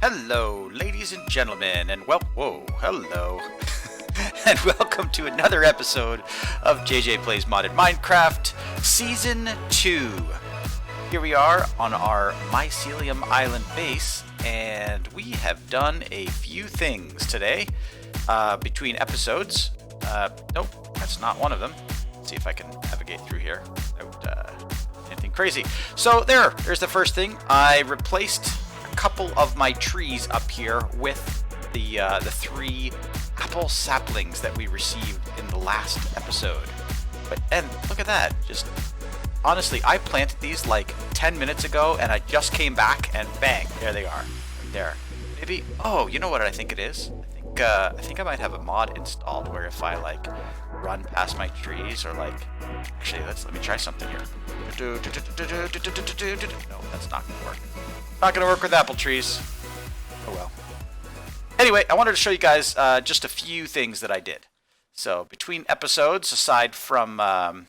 Hello, ladies and gentlemen, and hello, and welcome to another episode of JJ Plays Modded Minecraft, Season 2. Here we are on our Mycelium Island base, and we have done a few things today, between episodes. Nope, that's not one of them. Let's see if I can navigate through here without anything crazy. So there's the first thing. I replaced couple of my trees up here with the three apple saplings that we received in the last episode. And look at that, just honestly, I planted these like 10 minutes ago and I just came back and bang, there they are, right there. Maybe, oh, you know what I think it is? I think I might have a mod installed where if I like run past my trees or like, actually let me try something here. No, that's not gonna work. Not gonna work with apple trees. Oh well. Anyway, I wanted to show you guys just a few things that I did. So between episodes, aside from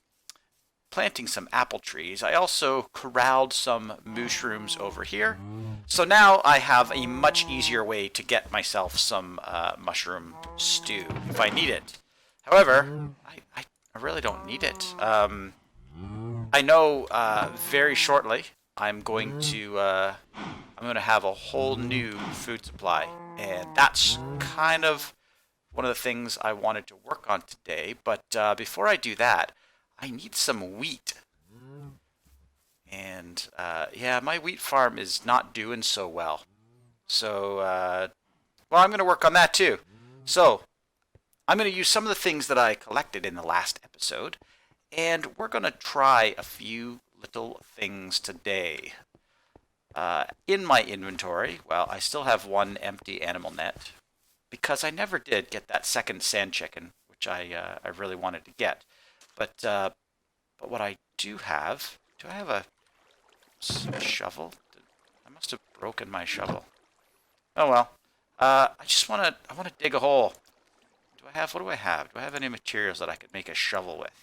planting some apple trees, I also corralled some mushrooms over here. So now I have a much easier way to get myself some mushroom stew if I need it. However, I really don't need it. I know very shortly I'm going to have a whole new food supply, and that's kind of one of the things I wanted to work on today. But before I do that, I need some wheat. And yeah, my wheat farm is not doing so well. So, well, I'm going to work on that too. So, I'm going to use some of the things that I collected in the last episode, and we're going to try a few little things today. In my inventory, well, I still have one empty animal net because I never did get that second sand chicken, which I really wanted to get. But what I do I have a shovel? I must have broken my shovel. Oh well. I want to dig a hole. What do I have? Do I have any materials that I could make a shovel with?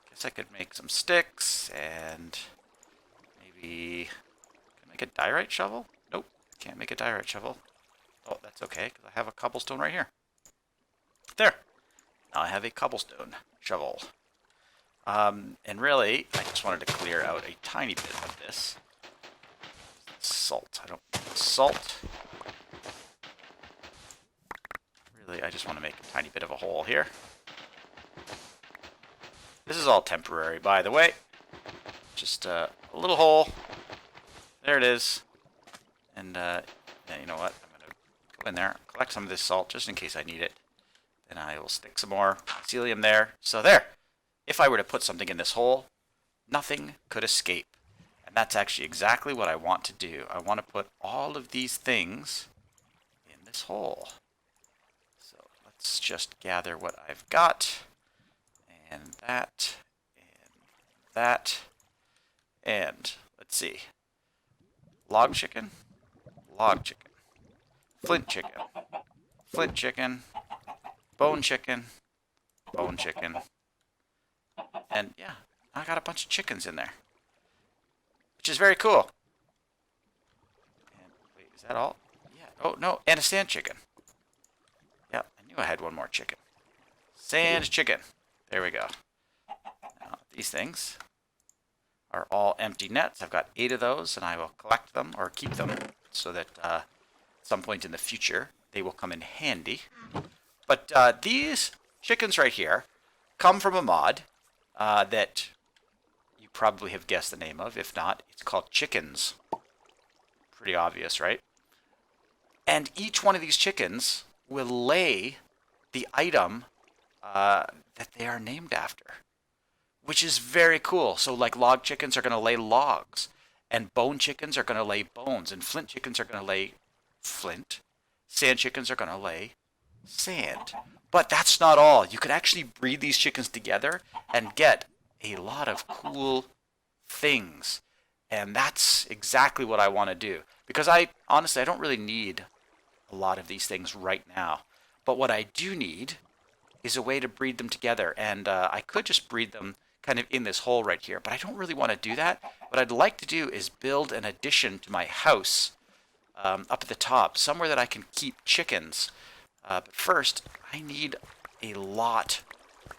Guess I could make some sticks and maybe make a diorite shovel? Nope, can't make a diorite shovel. Oh, that's okay, because I have a cobblestone right here. There. Now I have a cobblestone shovel. And really, I just wanted to clear out a tiny bit of this. Salt. I don't need salt. Really, I just want to make a tiny bit of a hole here. This is all temporary, by the way. Just a little hole. There it is. And yeah, you know what? I'm going to go in there, collect some of this salt just in case I need it. Then I will stick some more mycelium there. So there. If I were to put something in this hole, nothing could escape. And that's actually exactly what I want to do. I want to put all of these things in this hole. So let's just gather what I've got. And that. And that. And let's see. Log chicken, flint chicken, flint chicken, bone chicken, and yeah, I got a bunch of chickens in there, which is very cool. And wait, is that all? Yeah. Oh no, and a sand chicken. Yeah, I knew I had one more chicken. Sand chicken. There we go. Now these things are all empty nets. I've got 8 of those, and I will collect them or keep them so that at some point in the future they will come in handy. But these chickens right here come from a mod that you probably have guessed the name of. If not, it's called chickens. Pretty obvious, right? And each one of these chickens will lay the item that they are named after, which is very cool. So like log chickens are going to lay logs, and bone chickens are going to lay bones, and flint chickens are going to lay flint. Sand chickens are going to lay sand. But that's not all. You could actually breed these chickens together and get a lot of cool things. And that's exactly what I want to do. Because honestly, I don't really need a lot of these things right now. But what I do need is a way to breed them together. And I could just breed them kind of in this hole right here, but I don't really want to do that. What I'd like to do is build an addition to my house up at the top, somewhere that I can keep chickens. But first, I need a lot,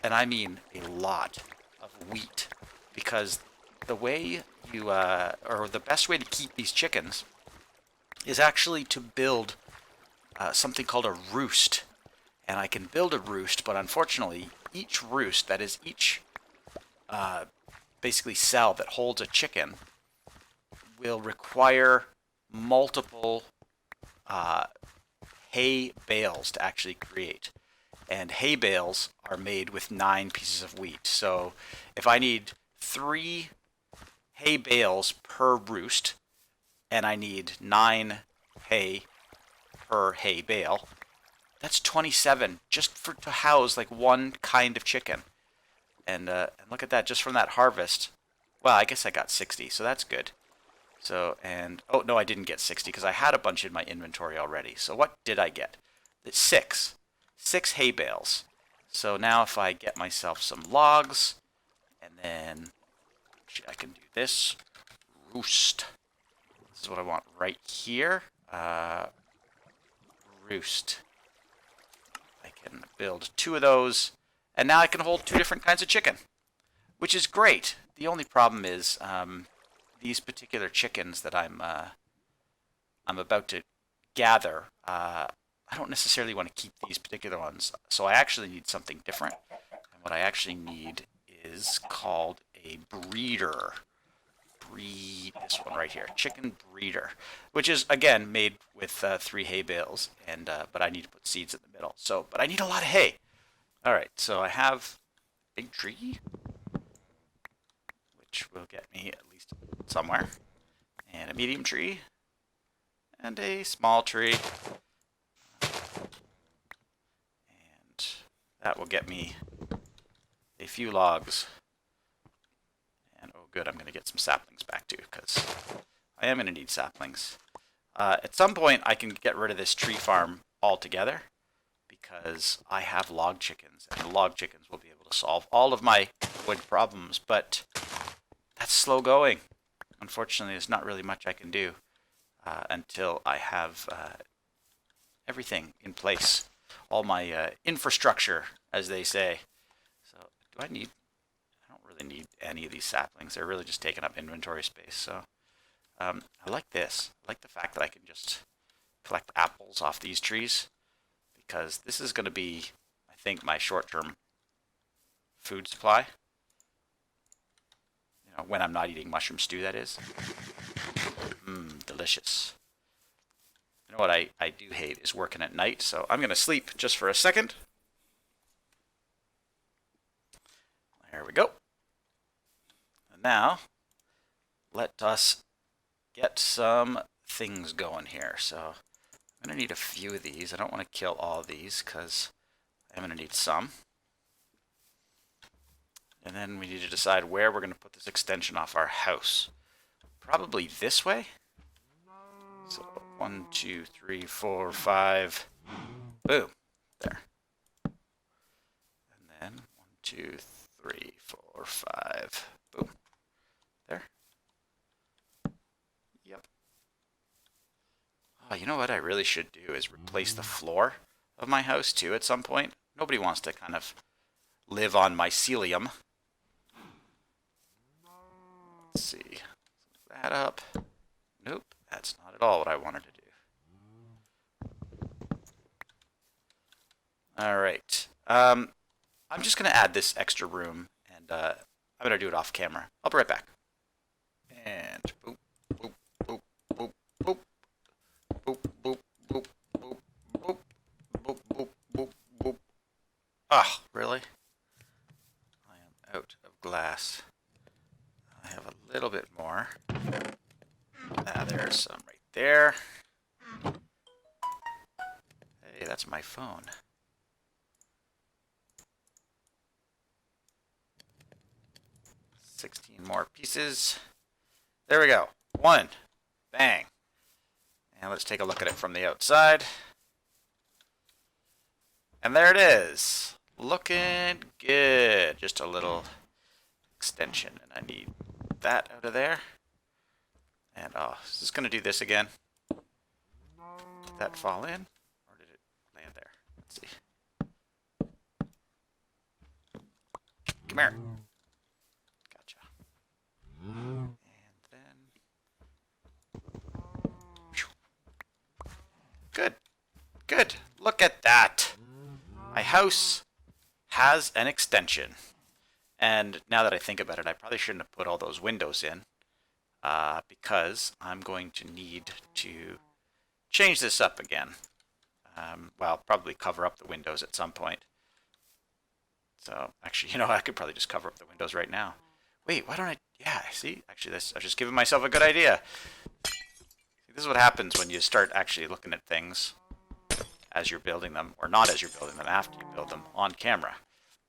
and I mean a lot, of wheat. Because the way you, or the best way to keep these chickens is actually to build something called a roost. And I can build a roost, but unfortunately, each roost, that is each basically cell that holds a chicken, will require multiple hay bales to actually create. And hay bales are made with 9 pieces of wheat. So if I need 3 hay bales per roost, and I need 9 hay per hay bale, that's 27 just for to house like one kind of chicken. And look at that, just from that harvest. Well, I guess I got 60, so that's good. So, and, oh, no, I didn't get 60 because I had a bunch in my inventory already. So what did I get? It's 6. 6 hay bales. So now if I get myself some logs, and then actually I can do this. Roost. This is what I want right here. Roost. I can build 2 of those, and now I can hold 2 different kinds of chicken, which is great. The only problem is these particular chickens that I'm about to gather. I don't necessarily want to keep these particular ones, so I actually need something different. And what I actually need is called a breeder. Breed this one right here, chicken breeder, which is again made with 3 hay bales, and but I need to put seeds in the middle. So, but I need a lot of hay. All right, so I have a big tree, which will get me at least somewhere, and a medium tree, and a small tree, and that will get me a few logs. And oh good, I'm going to get some saplings back too, because I am going to need saplings. At some point I can get rid of this tree farm altogether, because I have log chickens, and the log chickens will be able to solve all of my wood problems, but that's slow going. Unfortunately, there's not really much I can do until I have everything in place, all my infrastructure, as they say. So, do I need? I don't really need any of these saplings. They're really just taking up inventory space. So, I like this. I like the fact that I can just collect apples off these trees, because this is going to be, I think, my short-term food supply. You know, when I'm not eating mushroom stew, that is. Delicious. You know what I do hate is working at night, so I'm going to sleep just for a second. There we go. And now, let us get some things going here. So, I'm going to need a few of these. I don't want to kill all of these, because I'm going to need some. And then we need to decide where we're going to put this extension off our house. Probably this way. So 1, 2, 3, 4, 5. Boom. There. And then 1, 2, 3, 4, 5. Boom. There. Yep. Oh, you know what I really should do is replace the floor of my house too at some point. Nobody wants to kind of live on mycelium. Let's see. Look that up. Nope, that's not at all what I wanted to do. All right. I'm just going to add this extra room, and I'm going to do it off camera. I'll be right back. And boop, boop, boop, boop, boop, boop, boop, boop, boop, boop, boop, boop, boop, boop. Ah, really? I am out of glass. I have a little bit more. There's some right there. Hey, that's my phone. $16 more pieces. There we go. 1. Bang. And let's take a look at it from the outside. And there it is. Looking good. Just a little extension. And I need that out of there. And oh, is this going to do this again? Did that fall in? Or did it land there? Let's see. Come here. Gotcha. And then... Good. Good. Look at that. My house has an extension. And now that I think about it, I probably shouldn't have put all those windows in. Because I'm going to need to change this up again. Well, probably cover up the windows at some point. So, actually, you know, I could probably just cover up the windows right now. Wait, why don't I... Yeah, see? Actually, I was just giving myself a good idea. See, this is what happens when you start actually looking at things as you're building them, or not as you're building them, after you build them on camera.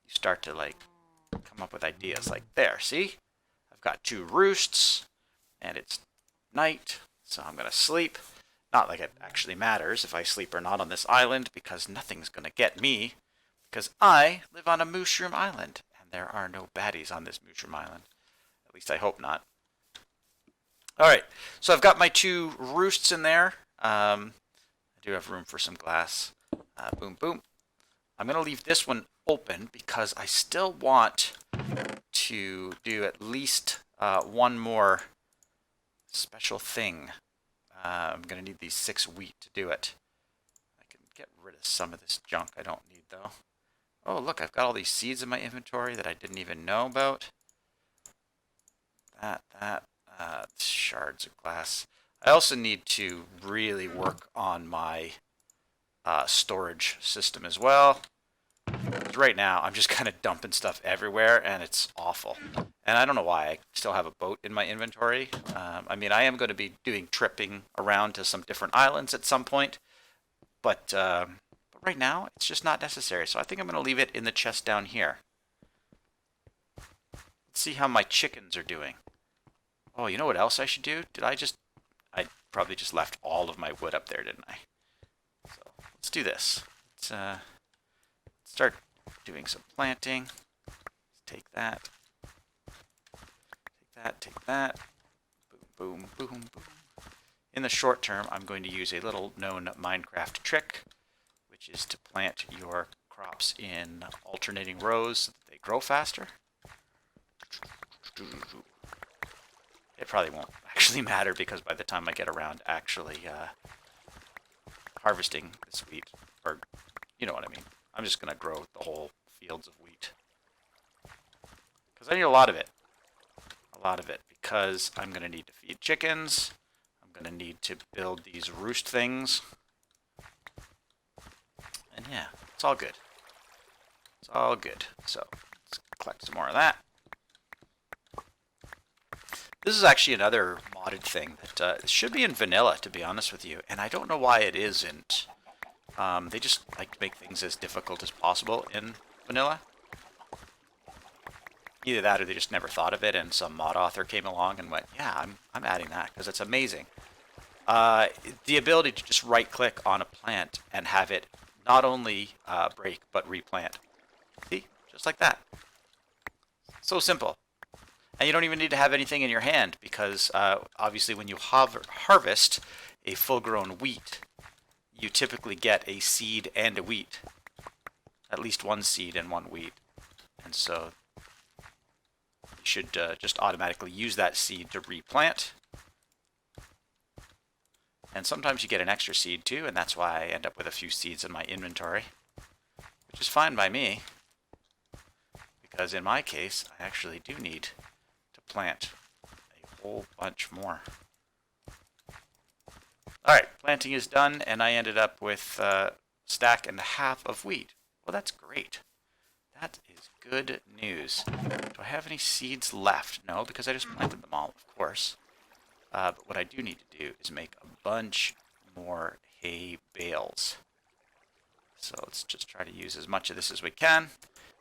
You start to, like, come up with ideas like, there, see? I've got 2 roosts, and it's night, so I'm going to sleep. Not like it actually matters if I sleep or not on this island, because nothing's going to get me. Because I live on a mushroom island, and there are no baddies on this mushroom island. At least I hope not. Alright, so I've got my 2 roosts in there. I do have room for some glass. Boom, boom. I'm going to leave this one open because I still want to do at least one more special thing. I'm going to need these 6 wheat to do it. I can get rid of some of this junk I don't need, though. Oh, look, I've got all these seeds in my inventory that I didn't even know about. Shards of glass. I also need to really work on my storage system as well. Right now, I'm just kind of dumping stuff everywhere, and it's awful. And I don't know why. I still have a boat in my inventory. I mean, I am going to be doing tripping around to some different islands at some point. But right now, it's just not necessary. So I think I'm going to leave it in the chest down here. Let's see how my chickens are doing. Oh, you know what else I should do? I probably just left all of my wood up there, didn't I? So let's do this. Let's start doing some planting. Let's take that. Take that, take that. Boom, boom, boom, boom. In the short term, I'm going to use a little known Minecraft trick, which is to plant your crops in alternating rows so that they grow faster. It probably won't actually matter because by the time I get around actually harvesting this wheat, or you know what I mean, I'm just going to grow the whole fields of wheat. Because I need a lot of it. A lot of it. Because I'm going to need to feed chickens. I'm going to need to build these roost things. And yeah, it's all good. It's all good. So, let's collect some more of that. This is actually another modded thing that should be in vanilla, to be honest with you. And I don't know why it isn't. They just like to make things as difficult as possible in vanilla. Either that or they just never thought of it and some mod author came along and went, yeah, I'm adding that because it's amazing. The ability to just right click on a plant and have it not only break but replant. See? Just like that. So simple. And you don't even need to have anything in your hand because obviously when you harvest a full-grown wheat, you typically get a seed and a wheat. At least one seed and one wheat. And so you should just automatically use that seed to replant. And sometimes you get an extra seed too, and that's why I end up with a few seeds in my inventory. Which is fine by me. Because in my case, I actually do need to plant a whole bunch more. Alright, planting is done, and I ended up with a stack and a half of wheat. Well, that's great. That is good news. Do I have any seeds left? No, because I just planted them all, of course. But what I do need to do is make a bunch more hay bales. So let's just try to use as much of this as we can.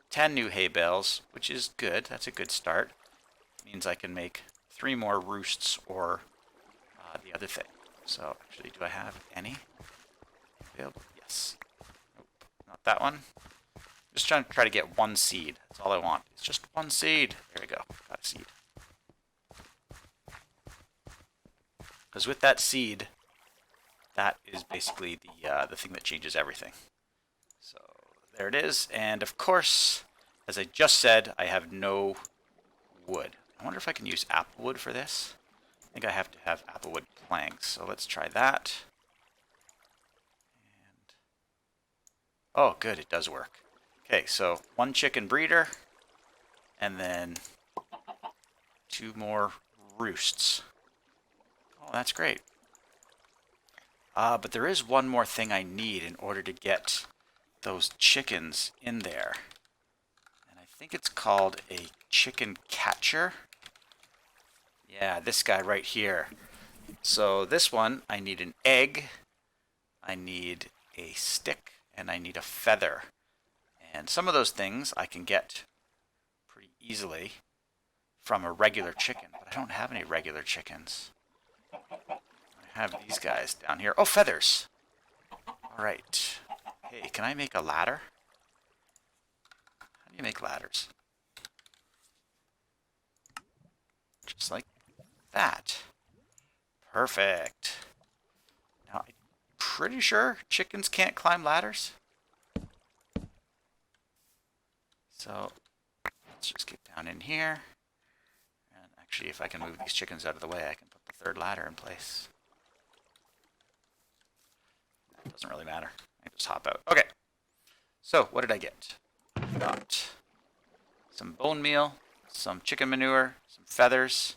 10 new hay bales, which is good. That's a good start. It means I can make 3 more roosts or the other thing. So actually, do I have any available? Yes. Nope, not that one. Just trying to get one seed. That's all I want. It's just one seed. There we go. Got a seed. Because with that seed, that is basically the thing that changes everything. So there it is. And of course, as I just said, I have no wood. I wonder if I can use apple wood for this. I think I have to have apple wood planks. So let's try that. And oh, good, it does work. Okay, so 1 chicken breeder, and then 2 more roosts. Oh, that's great. But there is one more thing I need in order to get those chickens in there. And I think it's called a chicken catcher. Yeah, this guy right here. So this one, I need an egg, I need a stick, and I need a feather. And some of those things I can get pretty easily from a regular chicken, but I don't have any regular chickens. I have these guys down here. Oh, feathers! Alright. Hey, can I make a ladder? How do you make ladders? Just like that. Perfect. Now, I'm pretty sure chickens can't climb ladders. So, let's just get down in here. And actually, if I can move these chickens out of the way, I can put the 3rd ladder in place. It doesn't really matter. I can just hop out. Okay. So, what did I get? I got some bone meal, some chicken manure, some feathers,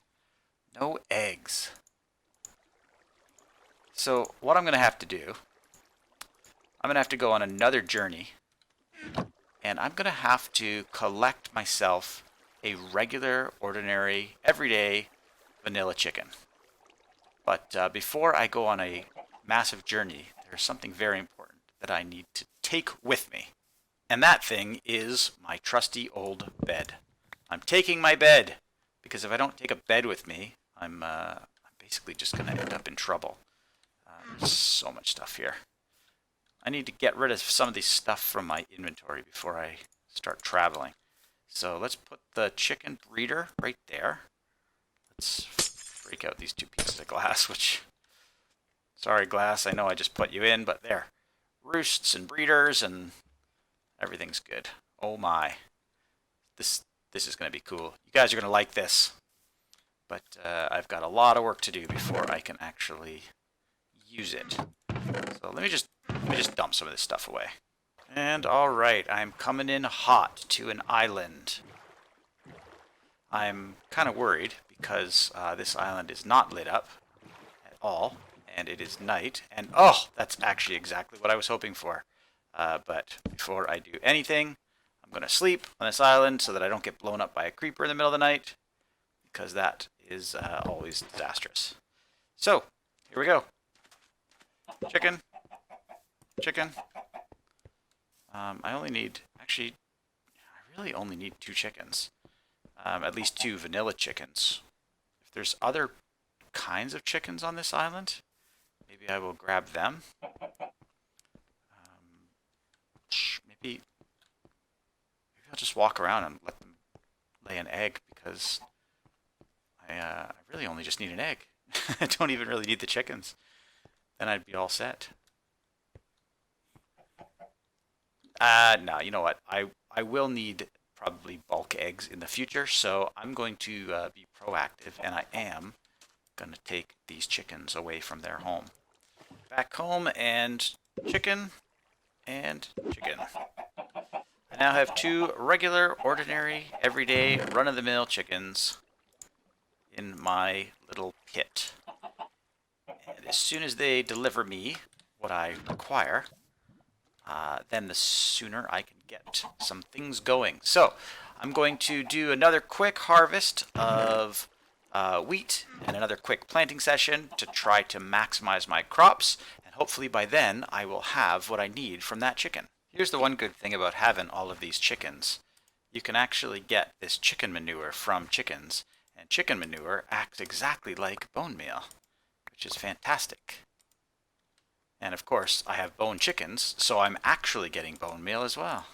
no eggs. So, what I'm going to have to do, I'm going to have to go on another journey, and I'm going to have to collect myself a regular, ordinary, everyday vanilla chicken. But before I go on a massive journey, there's something very important that I need to take with me. And that thing is my trusty old bed. I'm taking my bed, because if I don't take a bed with me, I'm basically just going to end up in trouble. There's so much stuff here. I need to get rid of some of these stuff from my inventory before I start traveling. So let's put the chicken breeder right there. Let's break out these 2 pieces of glass, which... Sorry, glass, I know I just put you in, but there. Roosts and breeders and everything's good. Oh my. This is going to be cool. You guys are going to like this. But I've got a lot of work to do before I can actually use it. So let me just dump some of this stuff away. And alright, I'm coming in hot to an island. I'm kind of worried because this island is not lit up at all. And it is night, and oh, that's actually exactly what I was hoping for. But before I do anything, I'm going to sleep on this island so that I don't get blown up by a creeper in the middle of the night, because that is always disastrous. So, here we go. Chicken. Chicken. I only need, actually, I really only need 2 chickens. At least 2 vanilla chickens. If there's other kinds of chickens on this island, maybe I will grab them. Maybe I'll just walk around and let them lay an egg, because I really only just need an egg. I don't even really need the chickens. Then I'd be all set. No, you know what? I will need probably bulk eggs in the future, so I'm going to be proactive, and I am going to take these chickens away from their home. Back home, and chicken, and chicken. I now have 2 regular, ordinary, everyday, run-of-the-mill chickens in my little pit. And as soon as they deliver me what I require, then the sooner I can get some things going. So, I'm going to do another quick harvest of wheat and another quick planting session to try to maximize my crops, and hopefully by then I will have what I need from that chicken. Here's the one good thing about having all of these chickens. You can actually get this chicken manure from chickens, and chicken manure acts exactly like bone meal, which is fantastic. And of course, I have bone chickens, so I'm actually getting bone meal as well.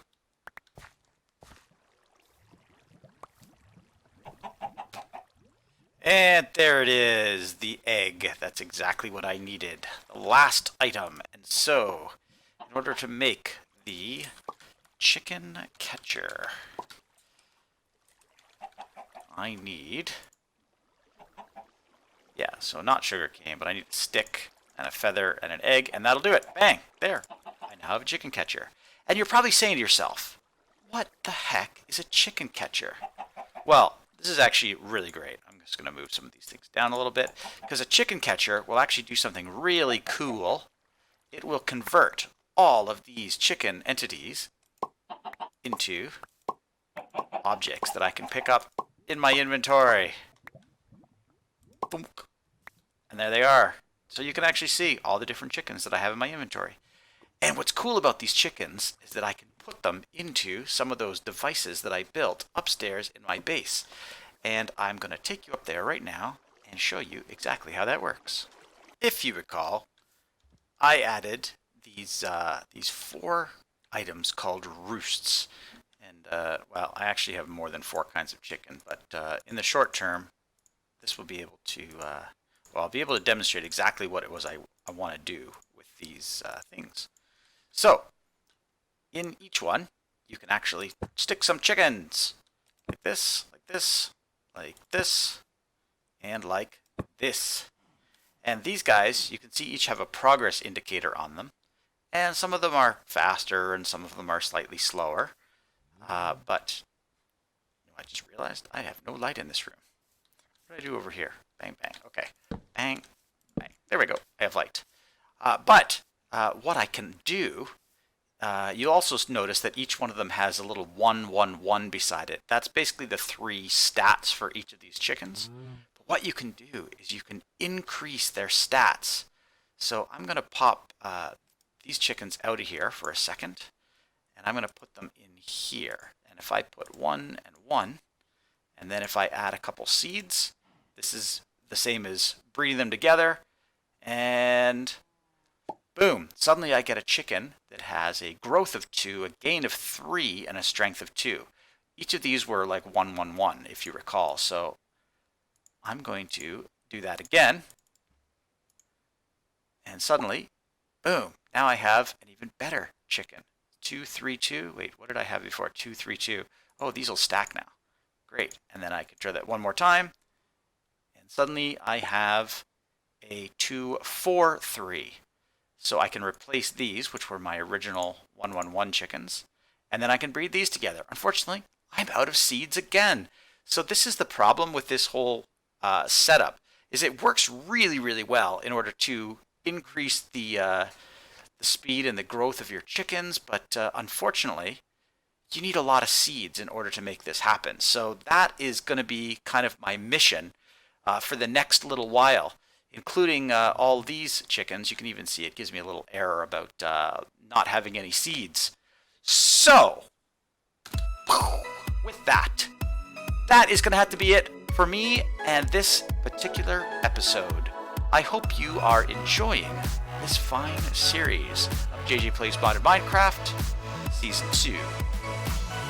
And there it is, the egg. That's exactly what I needed. The last item. And so, in order to make the chicken catcher, I need, so not sugar cane, but I need a stick and a feather and an egg, and that'll do it. Bang! There. I now have a chicken catcher. And you're probably saying to yourself, what the heck is a chicken catcher? Well, this is actually really great. I'm just going to move some of these things down a little bit, because a chicken catcher will actually do something really cool. It will convert all of these chicken entities into objects that I can pick up in my inventory. Boom. And there they are. So you can actually see all the different chickens that I have in my inventory. And what's cool about these chickens is that I can put them into some of those devices that I built upstairs in my base. And I'm going to take you up there right now and show you exactly how that works. If you recall, I added these 4 items called roosts. And, well, I actually have more than 4 kinds of chicken, but in the short term, this will be able to, well, I'll be able to demonstrate exactly what it was I want to do with these things. So, in each one, you can actually stick some chickens. Like this, like this, like this, and like this. And these guys, you can see each have a progress indicator on them. And some of them are faster and some of them are slightly slower. But I just realized I have no light in this room. What do I do over here? Bang, bang. Okay. Bang, bang. There we go. I have light. But what I can do, you'll also notice that each one of them has a little 1, 1, 1 beside it. That's basically the 3 stats for each of these chickens. But what you can do is you can increase their stats. So I'm going to pop these chickens out of here for a second. And I'm going to put them in here. And if I put 1 and 1, and then if I add a couple seeds, this is the same as breeding them together. And boom, suddenly I get a chicken that has a growth of 2, a gain of 3, and a strength of 2. Each of these were like 1, 1, 1, if you recall. So I'm going to do that again. And suddenly, boom, now I have an even better chicken. 2, 3, 2. Wait, what did I have before? 2, 3, 2. Oh, these will stack now. Great. And then I can try that one more time. And suddenly I have a 2, 4, 3. So I can replace these, which were my original 1, 1, 1 chickens. And then I can breed these together. Unfortunately, I'm out of seeds again. So this is the problem with this whole setup, is it works really, really well in order to increase the speed and the growth of your chickens, but unfortunately, you need a lot of seeds in order to make this happen. So that is going to be kind of my mission for the next little while, including all these chickens. You can even see it gives me a little error about not having any seeds. So, with that, that is going to have to be it for me and this particular episode. I hope you are enjoying this fine series of JJ Plays Modded Minecraft Season 2.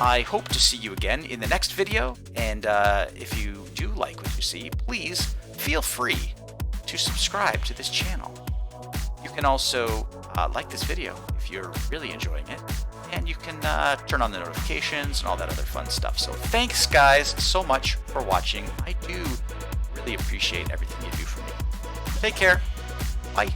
I hope to see you again in the next video, and if you do like what you see, please feel free to subscribe to this channel. You can also like this video if you're really enjoying it, and you can turn on the notifications and all that other fun stuff. So thanks guys so much for watching. I do really appreciate everything you do for me. Take care. Bye.